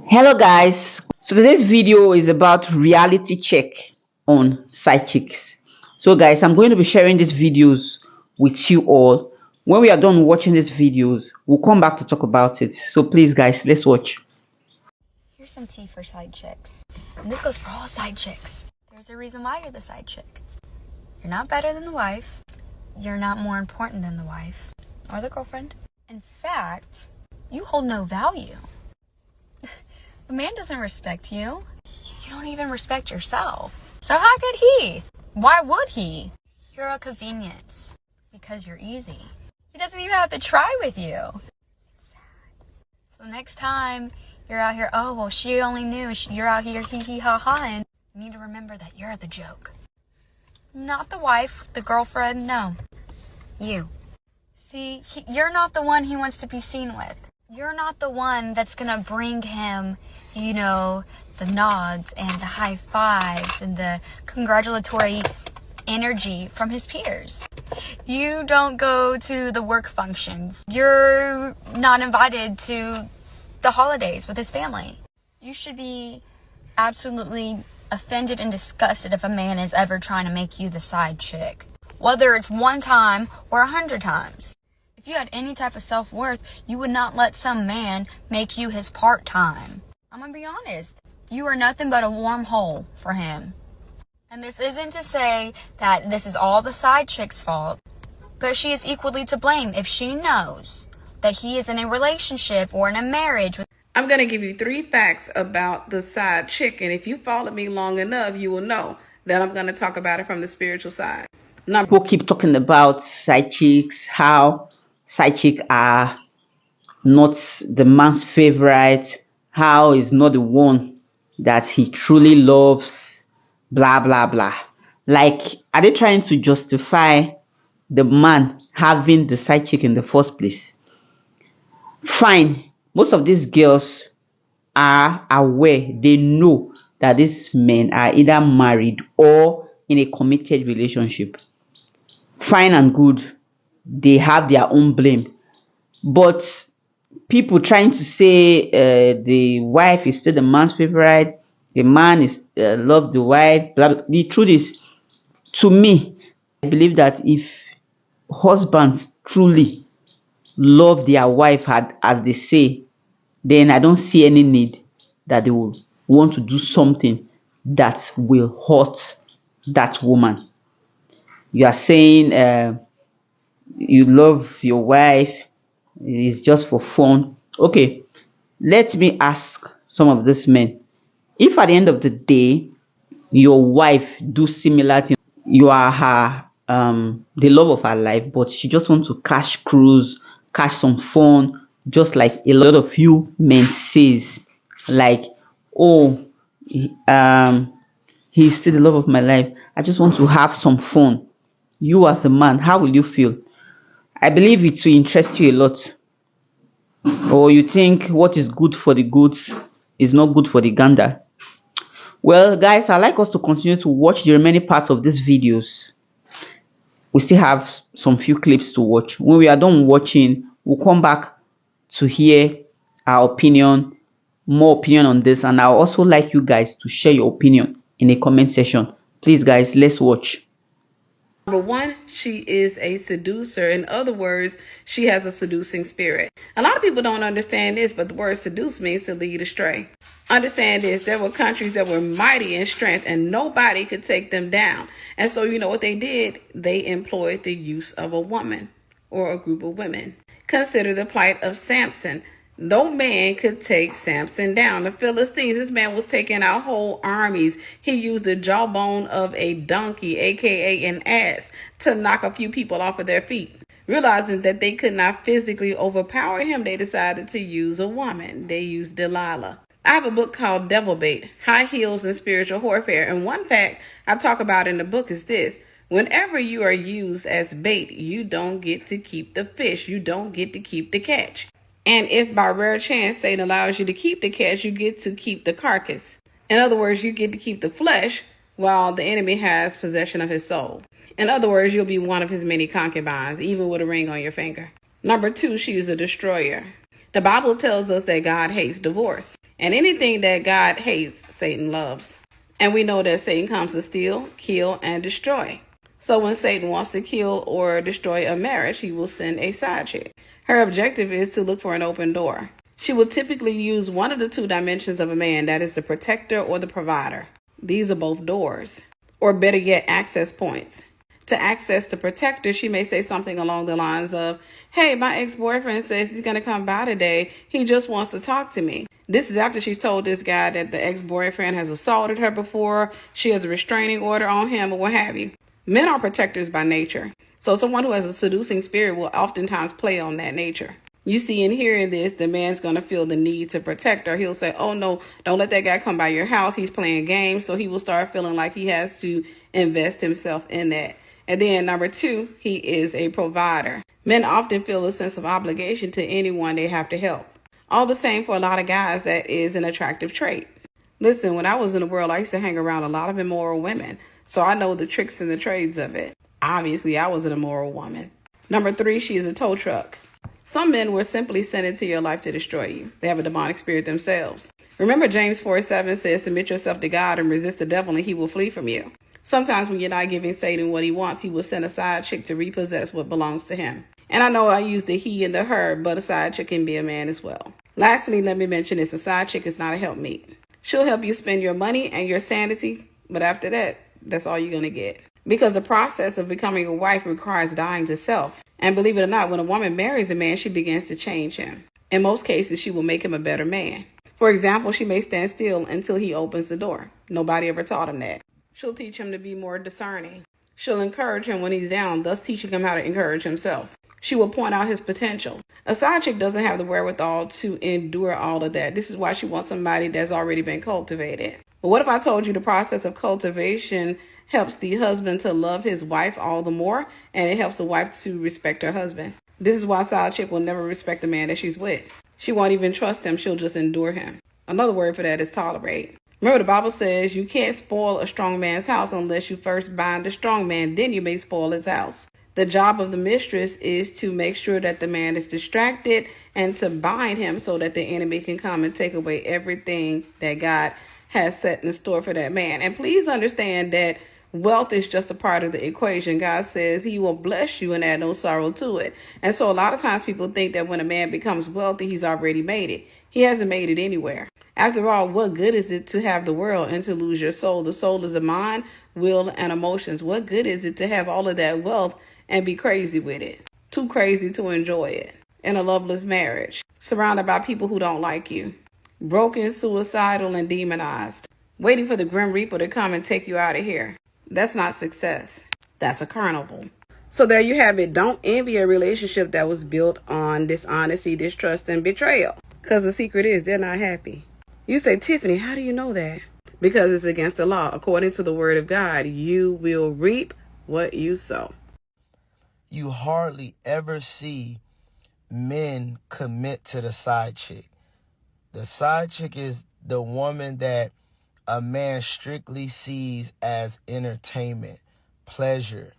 Hello guys, so today's video is about reality check on side chicks. So guys, I'm going to be sharing these videos with you all. When we are done watching these videos, we'll come back to talk about it. So please guys, let's watch. Here's some tea for side chicks, and this goes for all side chicks. There's a reason why you're the side chick. You're not better than the wife. You're not more important than the wife or the girlfriend. In fact, you hold no value. The man doesn't respect you. You don't even respect yourself. So how could he? Why would he? You're a convenience because you're easy. He doesn't even have to try with you. It's sad. So next time you're out here, oh, well, she only knew you're out here hee hee ha ha, and you need to remember that you're the joke. Not the wife, the girlfriend, no. You. See, you're not the one he wants to be seen with. You're not the one that's gonna bring him, the nods and the high fives and the congratulatory energy from his peers. You don't go to the work functions. You're not invited to the holidays with his family. You should be absolutely offended and disgusted if a man is ever trying to make you the side chick, whether it's one time or 100 times. If you had any type of self-worth, you would not let some man make you his part-time. I'm gonna be honest. You are nothing but a warm hole for him. And this isn't to say that this is all the side chick's fault, but she is equally to blame if she knows that he is in a relationship or in a marriage with. I'm going to give you 3 facts about the side chick, and if you followed me long enough, you will know that I'm going to talk about it from the spiritual side. People keep talking about side chicks, how side chicks are not the man's favorite, how he's not the one that he truly loves, blah blah blah. Like, are they trying to justify the man having the side chick in the first place? Fine, most of these girls are aware, they know that these men are either married or in a committed relationship. Fine and good, they have their own blame. But people trying to say the wife is still the man's favorite, the man is love the wife, blah, blah. The truth is, to me, I believe that if husbands truly love their wife as they say, then I don't see any need that they will want to do something that will hurt that woman. You are saying you love your wife, it's just for fun. Okay, let me ask some of these men. If at the end of the day, your wife do similar things, you are her the love of her life, but she just wants to cash cruise, cash some fun, just like a lot of you men says, like, oh, he's still the love of my life, I just want to have some fun. You as a man, how will you feel? I believe it will interest you a lot. Or you think what is good for the goats is not good for the gander? Well guys, I'd like us to continue to watch the remaining parts of these videos. We still have some few clips to watch. When we are done watching, we'll come back to hear our opinion, more opinion on this, and I'll also like you guys to share your opinion in a comment section. Please guys, let's watch. Number 1, she is a seducer. In other words, she has a seducing spirit. A lot of people don't understand this, but the word seduce means to lead astray. Understand this, there were countries that were mighty in strength and nobody could take them down. And so you know what they did? They employed the use of a woman or a group of women. Consider the plight of Samson. No man could take Samson down. The Philistines, this man was taking out whole armies. He used the jawbone of a donkey, aka an ass, to knock a few people off of their feet. Realizing that they could not physically overpower him, they decided to use a woman. They used Delilah. I have a book called Devil Bait, High Heels and Spiritual Warfare. And one fact I talk about in the book is this: whenever you are used as bait, you don't get to keep the fish. You don't get to keep the catch. And if by rare chance Satan allows you to keep the catch, you get to keep the carcass. In other words, you get to keep the flesh while the enemy has possession of his soul. In other words, you'll be one of his many concubines, even with a ring on your finger. Number 2, she is a destroyer. The Bible tells us that God hates divorce. And anything that God hates, Satan loves. And we know that Satan comes to steal, kill, and destroy. So when Satan wants to kill or destroy a marriage, he will send a side chick. Her objective is to look for an open door. She will typically use one of the two dimensions of a man, that is the protector or the provider. These are both doors, or better yet, access points. To access the protector, she may say something along the lines of, "Hey, my ex-boyfriend says he's going to come by today. He just wants to talk to me." This is after she's told this guy that the ex-boyfriend has assaulted her before, she has a restraining order on him, or what have you. Men are protectors by nature. So someone who has a seducing spirit will oftentimes play on that nature. You see in hearing this, the man's going to feel the need to protect her. He'll say, "Oh no, don't let that guy come by your house. He's playing games." So he will start feeling like he has to invest himself in that. And then number two, he is a provider. Men often feel a sense of obligation to anyone they have to help. All the same, for a lot of guys, that is an attractive trait. Listen, when I was in the world, I used to hang around a lot of immoral women. So I know the tricks and the trades of it. Obviously, I was an immoral woman. Number three, she is a tow truck. Some men were simply sent into your life to destroy you. They have a demonic spirit themselves. Remember, James 4:7 says, "Submit yourself to God and resist the devil, and he will flee from you." Sometimes when you're not giving Satan what he wants, he will send a side chick to repossess what belongs to him. And I know I use the he and the her, but a side chick can be a man as well. Lastly, let me mention this. A side chick is not a helpmeet. She'll help you spend your money and your sanity, but after that, that's all you're going to get. Because the process of becoming a wife requires dying to self. And believe it or not, when a woman marries a man, she begins to change him. In most cases, she will make him a better man. For example, she may stand still until he opens the door. Nobody ever taught him that. She'll teach him to be more discerning. She'll encourage him when he's down, thus teaching him how to encourage himself. She will point out his potential. A side chick doesn't have the wherewithal to endure all of that. This is why she wants somebody that's already been cultivated. But what if I told you the process of cultivation helps the husband to love his wife all the more, and it helps the wife to respect her husband? This is why a side chick will never respect the man that she's with. She won't even trust him. She'll just endure him. Another word for that is tolerate. Remember, the Bible says you can't spoil a strong man's house unless you first bind the strong man. Then you may spoil his house. The job of the mistress is to make sure that the man is distracted and to bind him so that the enemy can come and take away everything that God has set in store for that man. And please understand that wealth is just a part of the equation. God says he will bless you and add no sorrow to it. And so a lot of times people think that when a man becomes wealthy, he's already made it. He hasn't made it anywhere. After all, what good is it to have the world and to lose your soul? The soul is a mind, will, and emotions. What good is it to have all of that wealth and be crazy with it? Too crazy to enjoy it. In a loveless marriage, surrounded by people who don't like you. Broken, suicidal, and demonized. Waiting for the Grim Reaper to come and take you out of here. That's not success. That's a carnival. So there you have it. Don't envy a relationship that was built on dishonesty, distrust, and betrayal. Because the secret is they're not happy. You say, "Tiffany, how do you know that?" Because it's against the law. According to the word of God, you will reap what you sow. You hardly ever see men commit to the side chick. The side chick is the woman that a man strictly sees as entertainment, pleasure.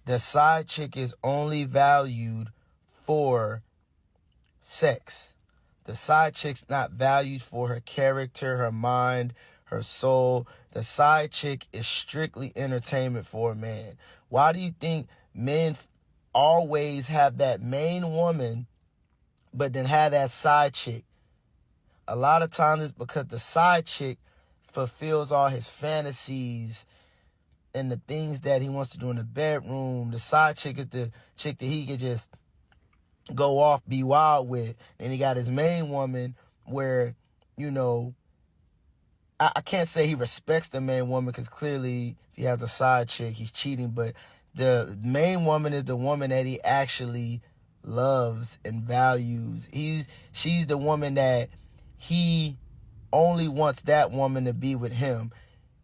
The side chick is only valued for sex. The side chick's not valued for her character, her mind, her soul. The side chick is strictly entertainment for a man. Why do you think men always have that main woman, but then have that side chick? A lot of times it's because the side chick fulfills all his fantasies and the things that he wants to do in the bedroom. The side chick is the chick that he could just go off, be wild with. And he got his main woman where, you know, I can't say he respects the main woman because clearly if he has a side chick, he's cheating. But the main woman is the woman that he actually loves and values. She's the woman that he only wants that woman to be with him.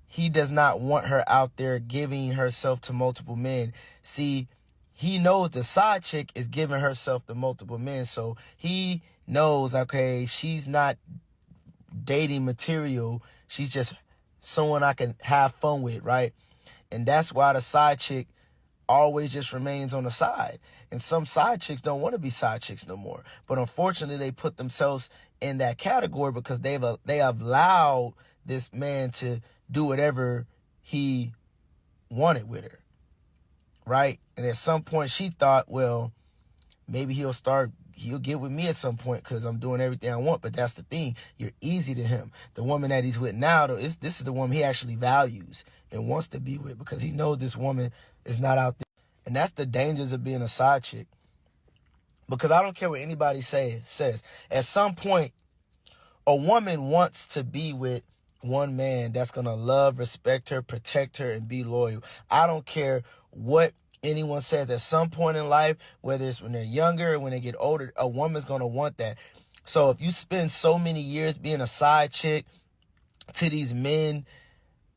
He does not want her out there giving herself to multiple men. See, he knows the side chick is giving herself to multiple men. So he knows, okay, she's not dating material. She's just someone I can have fun with, right? And that's why the side chick always just remains on the side. And some side chicks don't want to be side chicks no more. But unfortunately, they put themselves in that category because they have allowed this man to do whatever he wanted with her, right? And at some point she thought, well, maybe he'll get with me at some point because I'm doing everything I want. But that's the thing. You're easy to him. The woman that he's with now, though, this is the woman he actually values and wants to be with because he knows this woman is not out there. And that's the dangers of being a side chick. Because I don't care what anybody says. At some point, a woman wants to be with one man that's going to love, respect her, protect her, and be loyal. I don't care what anyone says. At some point in life, whether it's when they're younger or when they get older, a woman's going to want that. So if you spend so many years being a side chick to these men,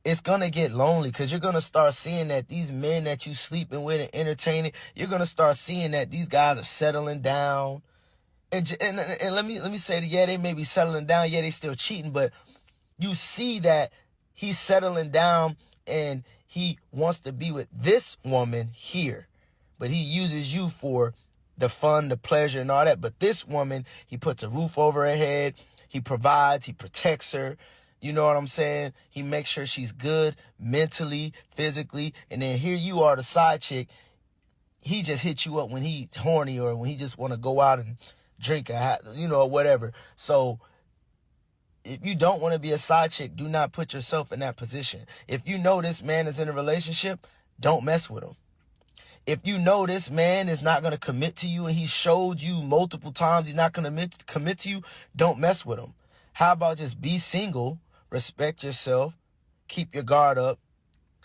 it's going to get lonely because you're going to start seeing that these men that you sleeping with and entertaining, you're going to start seeing that these guys are settling down. And let me say that, yeah, they may be settling down, yeah, they still cheating, but you see that he's settling down and he wants to be with this woman here. But he uses you for the fun, the pleasure, and all that. But this woman, he puts a roof over her head. He provides. He protects her. You know what I'm saying? He makes sure she's good mentally, physically. And then here you are, the side chick. He just hits you up when he's horny or when he just want to go out and drink, or whatever. So if you don't want to be a side chick, do not put yourself in that position. If you know this man is in a relationship, don't mess with him. If you know this man is not going to commit to you and he showed you multiple times he's not going to commit to you, don't mess with him. How about just be single, respect yourself, keep your guard up,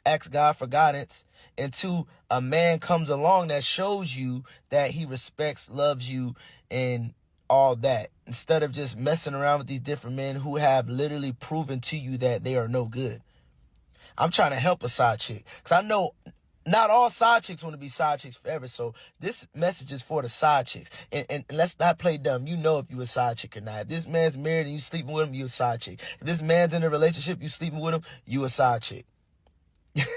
ask God for guidance until a man comes along that shows you that he respects, loves you, and all that, instead of just messing around with these different men who have literally proven to you that they are no good. I'm trying to help a side chick because I know not all side chicks want to be side chicks forever. So this message is for the side chicks. And let's not play dumb. You know if you a side chick or not. If this man's married and you sleeping with him, you a side chick. If this man's in a relationship, you sleeping with him, you a side chick.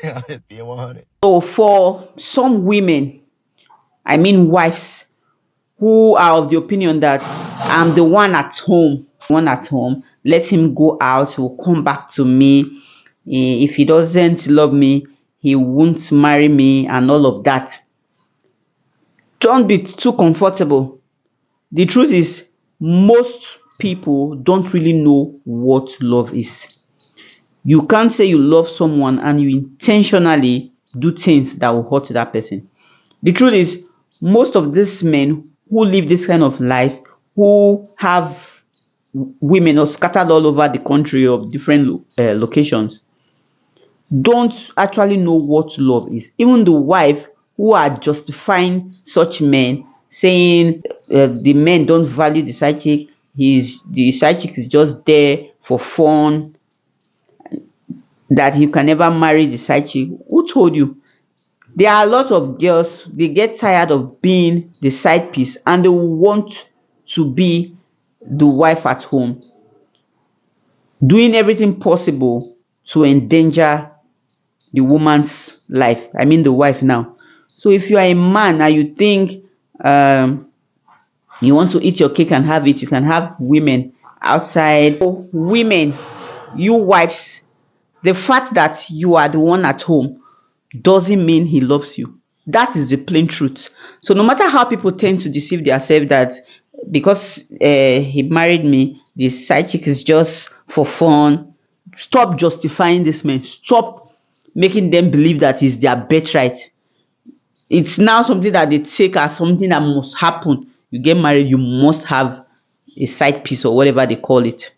I'm just being 100. So for some women, I mean wives, who are of the opinion that I'm the one at home, let him go out, he'll come back to me. If he doesn't love me, he won't marry me and all of that. Don't be too comfortable. The truth is, most people don't really know what love is. You can't say you love someone and you intentionally do things that will hurt that person. The truth is, most of these men who live this kind of life, who have women or scattered all over the country of different locations, don't actually know what love is. Even the wife who are justifying such men, saying the men don't value the side chick, the side chick is just there for fun, that you can never marry the side chick. Who told you? There are a lot of girls, they get tired of being the side piece and they want to be the wife at home, doing everything possible to endanger the woman's life. I mean the wife now. So if you are a man and you think you want to eat your cake and have it, you can have women outside. So women, you wives, the fact that you are the one at home doesn't mean he loves you. That is the plain truth. So no matter how people tend to deceive themselves that because he married me, the side chick is just for fun, stop justifying this man. Stop making them believe that it's their birthright. It's now something that they take as something that must happen. You get married, you must have a side piece or whatever they call it.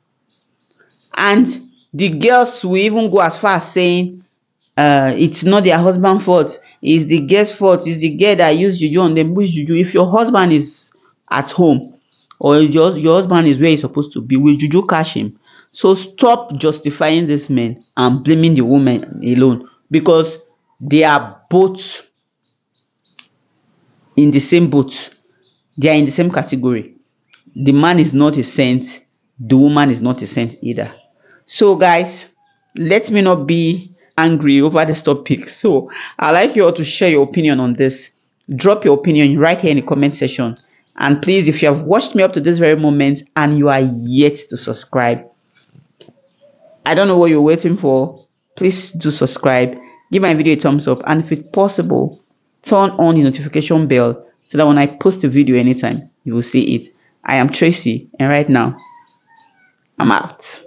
And the girls will even go as far as saying it's not their husband's fault, it's the girl's fault, it's the girl that used juju on them. Which juju? If your husband is at home or your husband is where he's supposed to be, will juju catch him? So stop justifying this man and blaming the woman alone, because they are both in the same boat. They are in the same category. The man is not a saint, the woman is not a saint either. So guys, let me not be angry over this topic. So I'd like you all to share your opinion on this. Drop your opinion right here in the comment section. And please, if you have watched me up to this very moment and you are yet to subscribe, I don't know what you're waiting for. Please do subscribe. Give my video a thumbs up. And if it's possible, turn on the notification bell so that when I post a video anytime, you will see it. I am Tracy, and right now, I'm out.